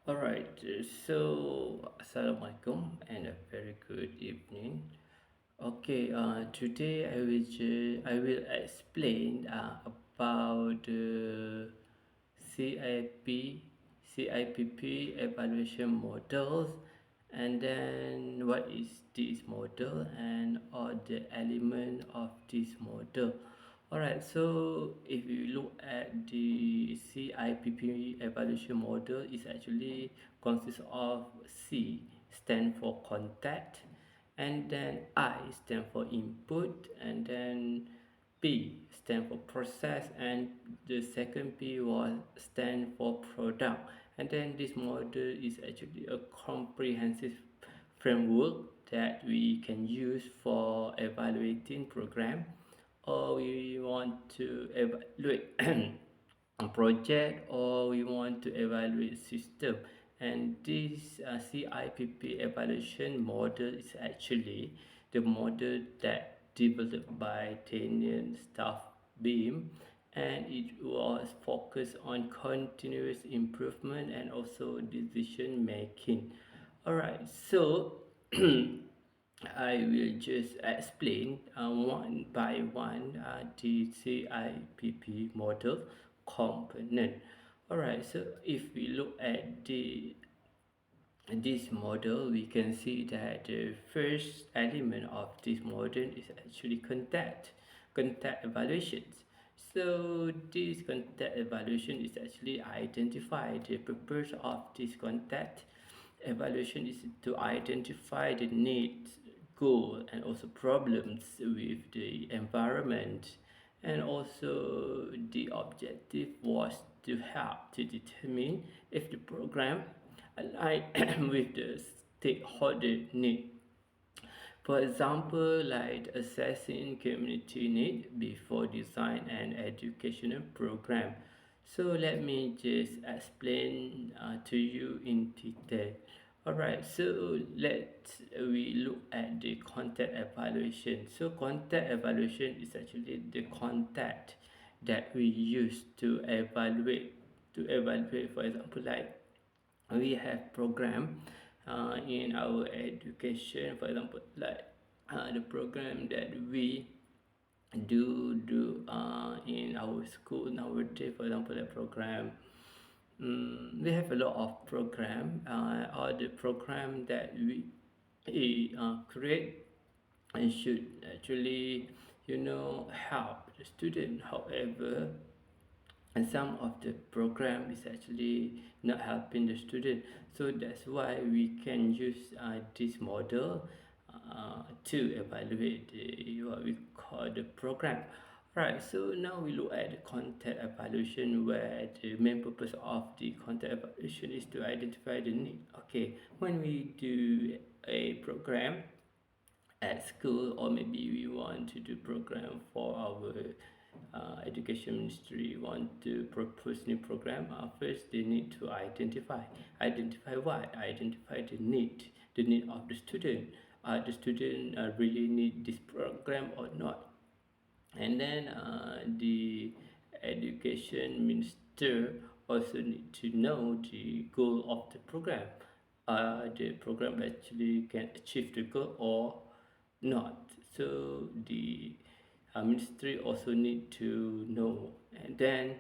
Alright, so Assalamualaikum and a very good evening. Okay, today I will explain about the CIP CIPP evaluation models, and then what is this model and all the element of this model. Alright, so if you look at the CIPP evaluation model, it actually consists of C stand for contact, and then I stand for input, and then P stand for process, and the second P was stand for product. And then this model is actually a comprehensive framework that we can use for evaluating program, or we want to evaluate a project, or we want to evaluate system. And this CIPP evaluation model is actually the model that developed by Daniel Staff Beam, and it was focused on continuous improvement and also decision making. Alright, so I will just explain one by one the CIPP model component. Alright, so if we look at this model, we can see that the first element of this model is actually contact evaluations. So this contact evaluation is actually identify the purpose of this contact evaluation is to identify the needs, goal, and also problems with the environment, and also the objective was to help to determine if the program align with the stakeholder need. For example, like assessing community need before design an educational program. So let me just explain to you in detail. Alright, so let's we look at the contact evaluation. So contact evaluation is actually the contact that we use to evaluate, for example, like we have program in our education, for example, like the program that we do in our school nowadays. For example, the program, we have a lot of program, or the program that we create and should actually help the student. However, and some of the program is actually not helping the student, so that's why we can use this model to evaluate what we call the program. Right, so now we look at the content evaluation, where the main purpose of the content evaluation is to identify the need. Okay, when we do a program at school, or maybe we want to do program for our education ministry want to propose new program. First they need to identify what, identify the need of the student. The student really need this program or not. And then the education minister also need to know the goal of the program. The program actually can achieve the goal or not. So the ministry also need to know. And then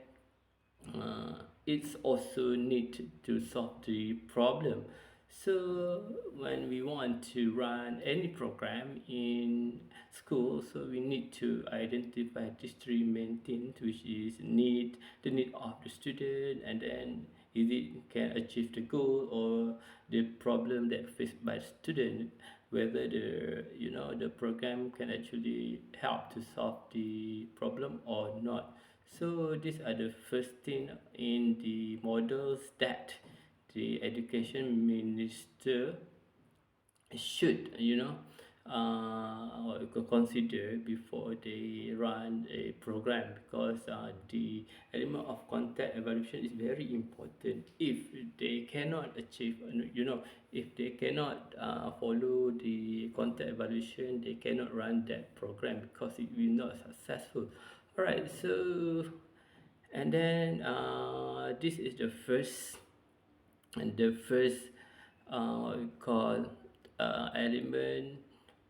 it's also need to solve the problem. So when we want to run any program in school, so we need to identify these three main things, which is the need of the student, and then is it can achieve the goal or the problem that faced by the student, whether the program can actually help to solve the problem or not. So these are the first thing in the models that the education minister should consider before they run a program, because the element of contact evaluation is very important. If they cannot achieve, if they cannot follow the contact evaluation, they cannot run that program because it will not successful. Alright, so And then this is the first what we call element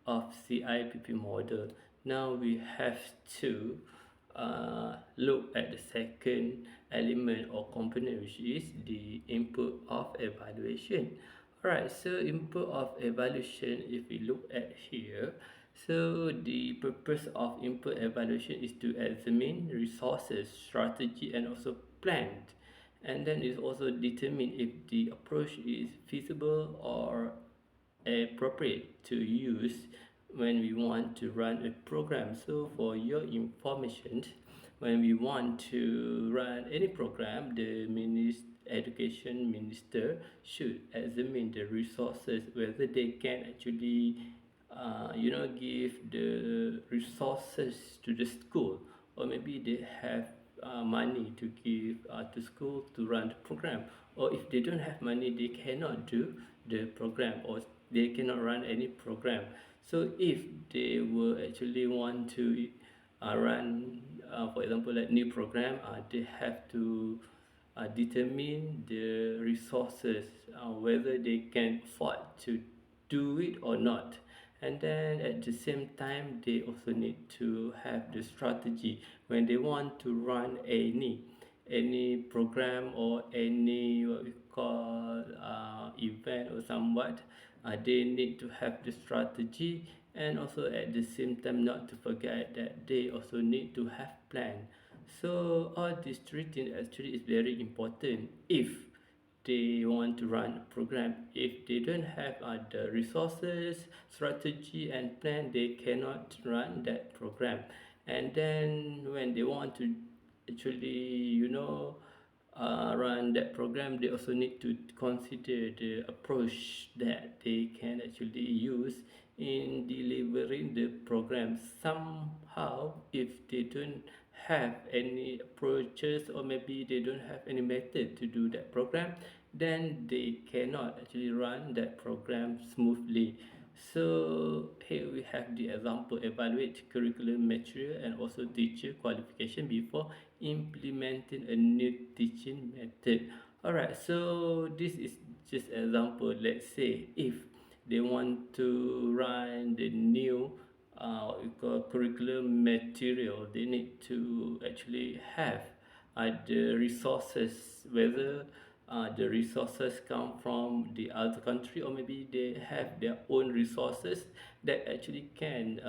of CIPP model. Now we have to look at the second element or component, which is the input of evaluation. Alright, so input of evaluation, if we look at here, so the purpose of input evaluation is to examine resources, strategy, and also plan, and then it also determine if the approach is feasible or appropriate to use when we want to run a program. So for your information, when we want to run any program, the education minister should examine the resources, whether they can actually give the resources to the school, or maybe they have money to give to school to run the program, or if they don't have money, they cannot do the program, or they cannot run any program. So if they will actually want to run, for example, like new program, they have to determine the resources, whether they can afford to do it or not. And then at the same time, they also need to have the strategy when they want to run any program or any what we call event or somewhat. They need to have the strategy, and also at the same time not to forget that they also need to have plan. So all these three things actually is very important if they want to run a program. If they don't have the resources, strategy, and plan, they cannot run that program. And then when they want to actually, run that program, they also need to consider the approach that they can actually use in delivering the program. Somehow, if they don't have any approaches, or maybe they don't have any method to do that program, then they cannot actually run that program smoothly. So here we have the example: evaluate curriculum material and also teacher qualification before implementing a new teaching method. Alright, so this is just example. Let's say if they want to run the new what we call curriculum material, they need to actually have the resources, whether the resources come from the other country, or maybe they have their own resources that actually can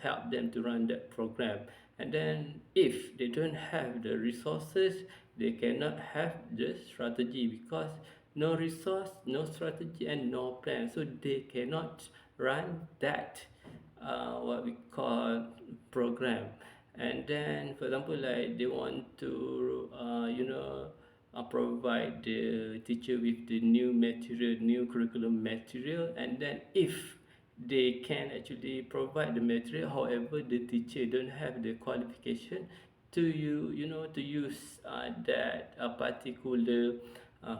help them to run that program. And then if they don't have the resources, they cannot have the strategy, because no resource, no strategy, and no plan, so they cannot run that what we call program. And then for example, like they want to provide the teacher with the new material, new curriculum material, and then if they can actually provide the material, however the teacher don't have the qualification to to use that particular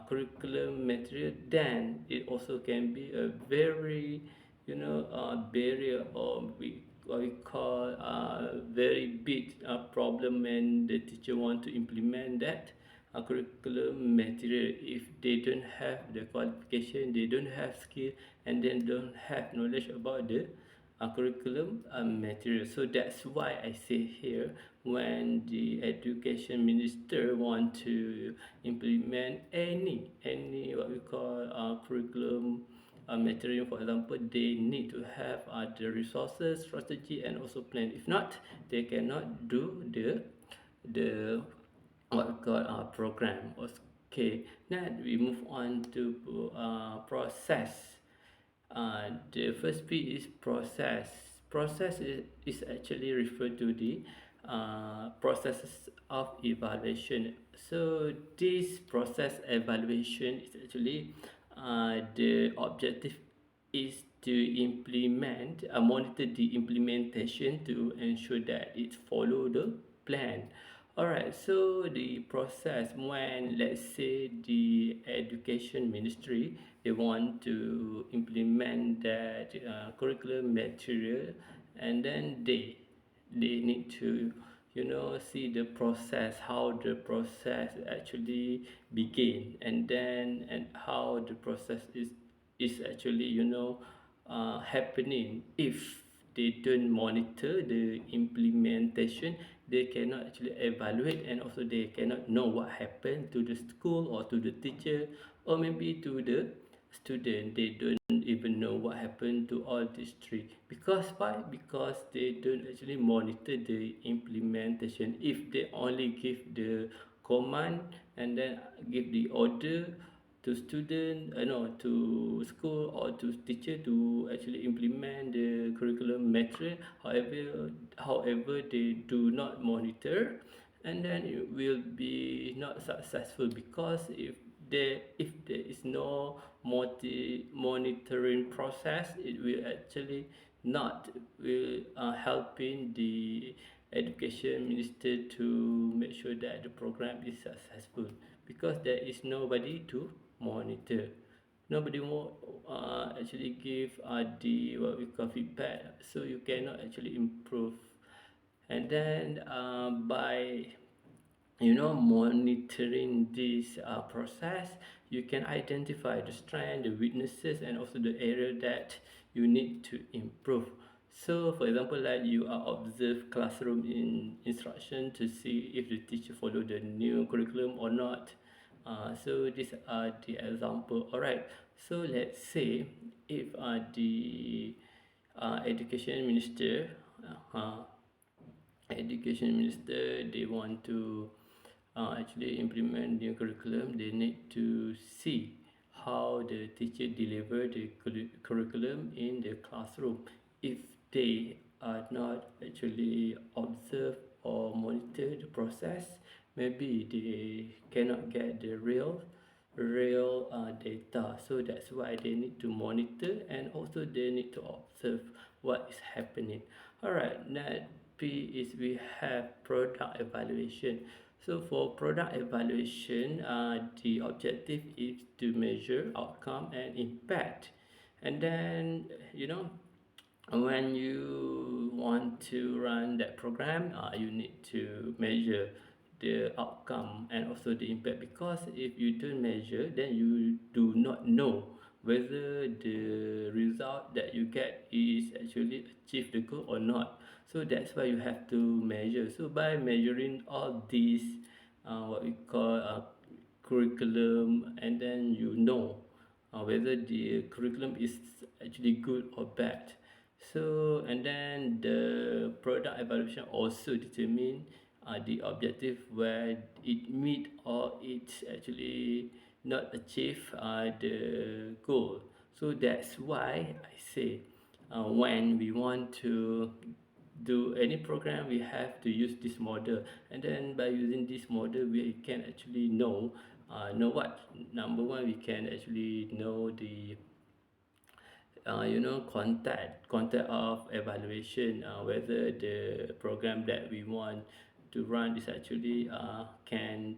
curriculum material, then it also can be a very barrier, or what we call very big problem when the teacher want to implement that curriculum material. If they don't have the qualification, they don't have skill, and then don't have knowledge about the curriculum material. So that's why I say here, when the education minister want to implement any what we call curriculum material, for example, they need to have the resources, strategy, and also plan. If not, they cannot do the what we call program. Okay, now we move on to process. The first P is process. Process is actually referred to the processes of evaluation. So this process evaluation is actually the objective is to implement, monitor the implementation to ensure that it follow the plan. Alright, so the process, when let's say the education ministry, they want to implement that curriculum material, and then they need to see the process, how the process actually begin, and then and how the process is actually happening. If they don't monitor the implementation, they cannot actually evaluate, and also they cannot know what happened to the school or to the teacher, or maybe to the student. They don't even know what happened to all these three. Because why? Because they don't actually monitor the implementation. If they only give the command and then give the order to student, no, to school or to teacher to actually implement the curriculum material, however they do not monitor, and then it will be not successful. Because if there is no monitoring process, it will actually not will helping the education minister to make sure that the program is successful, because there is nobody to monitor. Nobody will actually give the what we call feedback, so you cannot actually improve. And then by monitoring this process, you can identify the strength, the weaknesses, and also the area that you need to improve. So for example, like you are observe classroom in instruction to see if the teacher follow the new curriculum or not. So these are the example. All right, so let's say if the education minister uh, education minister, they want to actually implement new curriculum, they need to see how the teacher deliver the curriculum in the classroom. If they are not actually observe or monitor the process, maybe they cannot get the real data. So that's why they need to monitor, and also they need to observe what is happening. All right, next P is we have product evaluation. So for product evaluation, the objective is to measure outcome and impact. And then when you want to run that program, you need to measure the outcome and also the impact. Because if you don't measure, then you do not know whether the result that you get is actually achieve the goal or not. So that's why you have to measure. So by measuring all these what we call curriculum, and then whether the curriculum is actually good or bad. So and then the product evaluation also determine the objective, where it meet or it's actually not achieve the goal. So that's why I say when we want to do any program, we have to use this model. And then by using this model, we can actually know what. Number one, we can actually know the content of evaluation, whether the program that we want to run is actually can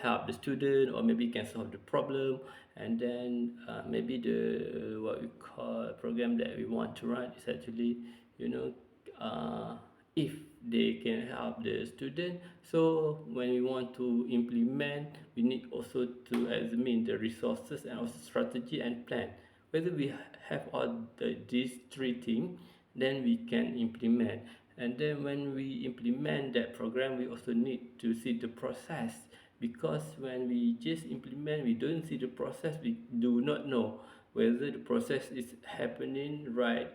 help the student, or maybe can solve the problem. And then maybe the what we call program that we want to run is actually you know uh, if they can help the student. So when we want to implement, we need also to examine the resources and also strategy and plan. Whether we have all these three things, then we can implement. And then when we implement that program, we also need to see the process. Because when we just implement, we don't see the process, we do not know whether the process is happening right,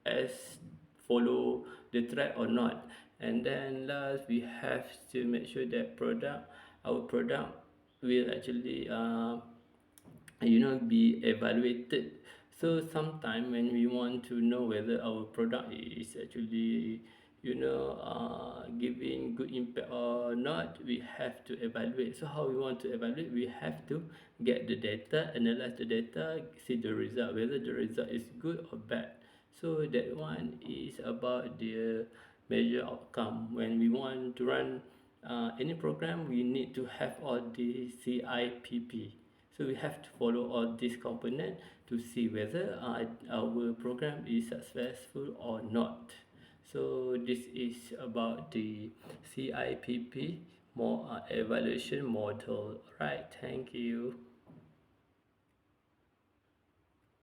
as follow the track or not. And then last, we have to make sure that our product will actually be evaluated. So sometime when we want to know whether our product is actually giving good impact or not, we have to evaluate. So how we want to evaluate? We have to get the data, analyze the data, see the result, whether the result is good or bad. So that one is about the measure outcome. When we want to run any program, we need to have all the CIPP. So we have to follow all these components to see whether our program is successful or not. So this is about the CIPP more evaluation model. Right, thank you.